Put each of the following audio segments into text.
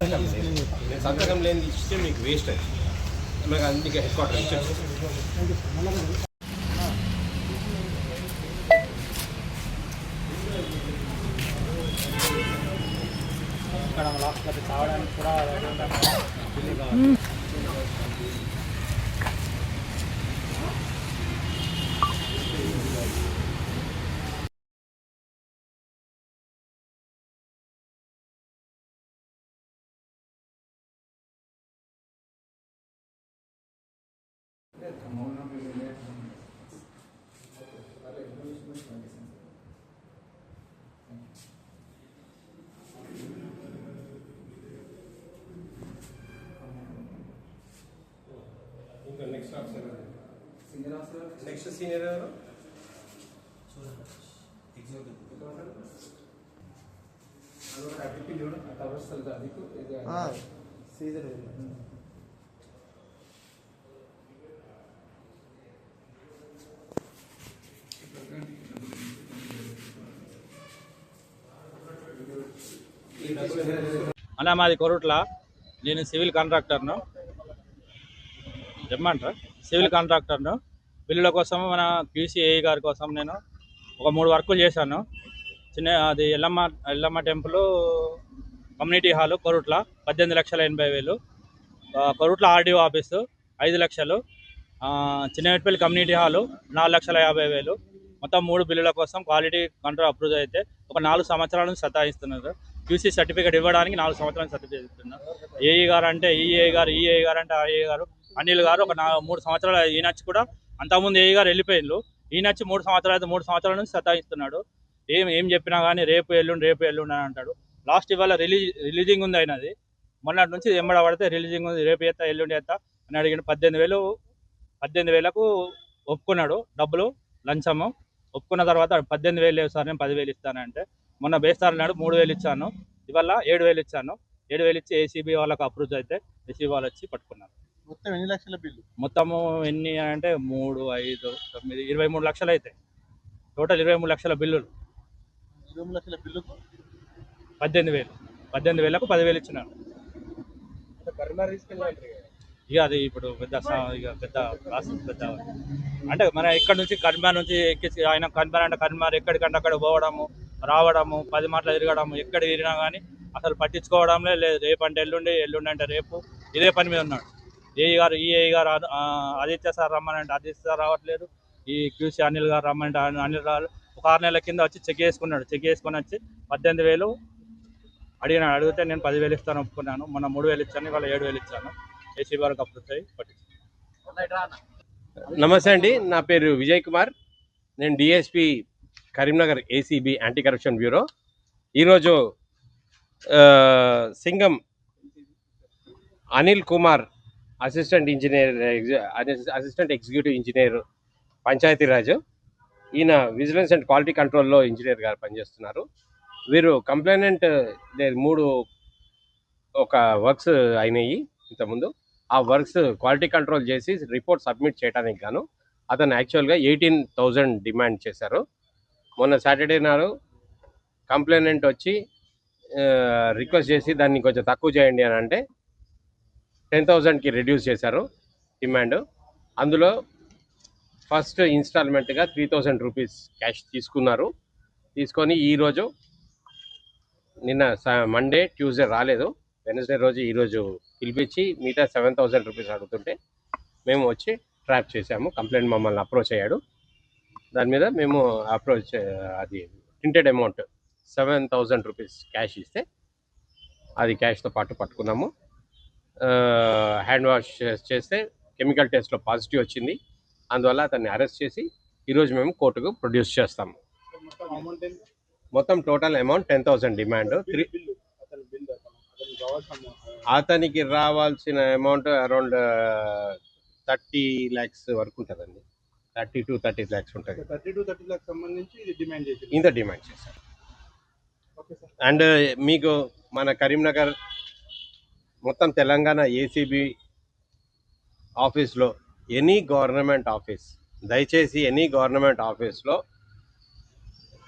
నేను సంతకం లేని ఇస్తే మీకు వేస్ట్ అది మీకు అందుకే హెడ్ క్వార్టర్ ఇచ్చాను. ఇక్కడ లాస్ట్ చావడానికి కూడా ఇంకా నెక్స్ట్ ఆఫీసర్ నెక్స్ట్ సీనియర్ ఎవరు? అన్న మాది కొరుట్ల. నేను సివిల్ కాంట్రాక్టర్ను. చెప్పమంటారా? సివిల్ కాంట్రాక్టర్ను. బిల్లుల కోసం మన QCAE గారి కోసం నేను ఒక 3 వర్కులు చేశాను. అది Yellamma temple community hall Korutla 18,80,000. Korutla RDO office 5 లక్షలు. చిన్నమెట్పల్లి కమ్యూనిటీ హాలు 4,50,000. మొత్తం 3 బిల్లుల కోసం క్వాలిటీ కంట్రోల్ అప్రూవ్ అయితే ఒక 4 సంవత్సరాల నుంచి సతాయిస్తున్నారు. QC సర్టిఫికేట్ ఇవ్వడానికి 4 సంవత్సరాల నుంచి సర్టిఫికేట్ ఇస్తున్నారు. ఏఈ గారు అంటే ఈఏ గారు, ఈఏ గారు అంటే ఆఏ గారు, అనిల్ గారు ఒక 3 సంవత్సరాలు. ఈయనొచ్చి కూడా అంతకుముందు ఏఈ గారు వెళ్ళిపోయిండ్రు. ఈయనొచ్చి 3 సంవత్సరాల నుంచి సతాయిస్తున్నాడు. ఏం చెప్పినా కానీ రేపు ఎల్లుండి అని అంటాడు. లాస్ట్ ఇవాళ రిలీజింగ్ ఉంది అయినది. మొన్నటి నుంచి ఎంబడ పడితే రిలీజింగ్ ఉంది, రేపు చేస్తా ఎల్లుండి చేస్తా అని అడిగిన 18,000కు ఒప్పుకున్నాడు. డబ్బులు లంచము ఒప్పుకున్న తర్వాత 18,000 లేవు సార్, నేను 10,000 ఇస్తానంటే మొన్న బేస్తారు అన్నాడు. 3,000 ఇచ్చాను. ఇవాళ 7,000 ఇచ్చాను. 7,000 ఇచ్చి ఏసీబీ వాళ్ళకు అప్రూవ్ అయితే ఏసీబీ వాళ్ళు వచ్చి పట్టుకున్నారు. మొత్తం ఎన్ని లక్షల బిల్లు? మొత్తము ఎన్ని అంటే 3, 5, 9, 23 లక్షలు అయితే టోటల్ 23 లక్షల బిల్లులు. 23 లక్షల బిల్లుకు 18,000కు 10,000 ఇచ్చినాను. ఇక అది ఇప్పుడు పెద్ద ప్రాసెస్ పెద్ద అంటే మన ఇక్కడ నుంచి కరీంనగర్ నుంచి ఎక్కించి ఆయన కరీంనగర్ ఎక్కడికంటే అక్కడ పోవడము రావడము 10 మాటలు తిరగడము, ఎక్కడ తిరిగినా కానీ అసలు పట్టించుకోవడంలే లేదు. రేపు అంటే ఎల్లుండి అంటే రేపు ఇదే పని మీద ఉన్నాడు. ఈఏ గారు ఆదిత్య సార్ రమ్మనంటే ఆదిత్య సార్ రావట్లేదు. ఈ QC అనిల్ గారు రమ్మంటే అనిల్ గారు ఒక 6 నెలల కింద వచ్చి చెక్ చేసుకుని వచ్చి 18,000 అడిగినాడు. అడిగితే నేను 10,000 ఇస్తాను ఒప్పుకున్నాను. మొన్న 3,000 ఇచ్చాను, ఇవాళ 7,000 ఇచ్చాను. ఏసీబీ వరకు అప్రూవ్ అయ్యి పట్టించాను. నమస్తే అండి, నా పేరు విజయ్ కుమార్. నేను DSP Karimnagar ACB anti corruption bureau. ఈరోజు Singam Anil Kumar assistant executive engineer Panchayati Raj, ఈయన విజిలెన్స్ అండ్ క్వాలిటీ కంట్రోల్లో ఇంజనీర్ గారు పనిచేస్తున్నారు. వీరు కంప్లైనెంట్ 3 ఒక వర్క్స్ అయినాయి ఇంతకుముందు. ఆ వర్క్స్ క్వాలిటీ కంట్రోల్ చేసి రిపోర్ట్ సబ్మిట్ చేయడానికి గాను అతను యాక్చువల్గా 18,000 డిమాండ్ చేశారు. మొన్న సాటర్డే నాడు కంప్లైనెంట్ వచ్చి రిక్వెస్ట్ చేసి దాన్ని కొంచెం తక్కువ చేయండి అని అంటే 10,000కి రెడ్యూస్ చేశారు డిమాండ్. అందులో ఫస్ట్ ఇన్స్టాల్మెంట్గా 3,000 రూపీస్ క్యాష్ తీసుకొని ఈరోజు నిన్న మండే ట్యూస్డే రాలేదు, వెనస్డే రోజు ఈరోజు పిలిపించి మిగతా 7,000 రూపీస్ అడుగుతుంటే మేము వచ్చి ట్రాప్ చేసాము. కంప్లైంట్ మమ్మల్ని అప్రోచ్ అయ్యాడు. దాని మీద మేము అది ప్రింటెడ్ అమౌంట్ 7,000 రూపీస్ క్యాష్ ఇస్తే అది క్యాష్తో పాటు పట్టుకున్నాము. హ్యాండ్ వాష్ చేస్తే కెమికల్ టెస్ట్లో పాజిటివ్ వచ్చింది. అందువల్ల అతన్ని అరెస్ట్ చేసి ఈరోజు మేము కోర్టుకు ప్రొడ్యూస్ చేస్తాము. మొత్తం టోటల్ అమౌంట్ 10,000 డిమాండ్. అతనికి రావాల్సిన అమౌంట్ అరౌండ్ 30 lakhs వరకు ఉంటుందండి. 30 to 30 lakhs ఉంటుంది. 30 to 30 lakhs సంబంధించి ఇంత డిమాండ్ చేశారు. అండ్ మీకు మన కరీంనగర్ మొత్తం తెలంగాణ ACB ఆఫీస్లో ఎనీ గవర్నమెంట్ ఆఫీస్, దయచేసి ఎనీ గవర్నమెంట్ ఆఫీస్లో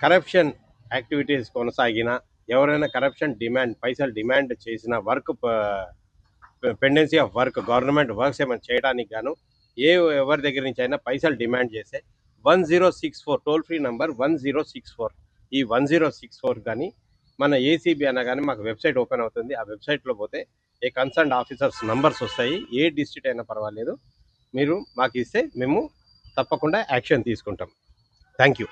కరప్షన్ యాక్టివిటీస్ కొనసాగిన ఎవరైనా కరప్షన్ డిమాండ్ పైసలు డిమాండ్ చేసిన work pendency of work government works ఏమైనా చేయడానికి గాను ఎవరి దగ్గర నుంచి అయినా పైసలు డిమాండ్ చేస్తే 1064 టోల్ ఫ్రీ నంబర్ 1064, ఈ 1064 కానీ మన ఏసీబీ అన్న కానీ మాకు వెబ్సైట్ ఓపెన్ అవుతుంది. ఆ వెబ్సైట్లో పోతే ఏ కన్సర్న్ ఆఫీసర్స్ నంబర్స్ వస్తాయి. ఏ డిస్ట్రిక్ట్ అయినా పర్వాలేదు, మీరు మాకు ఇస్తే మేము తప్పకుండా యాక్షన్ తీసుకుంటాం. Thank you.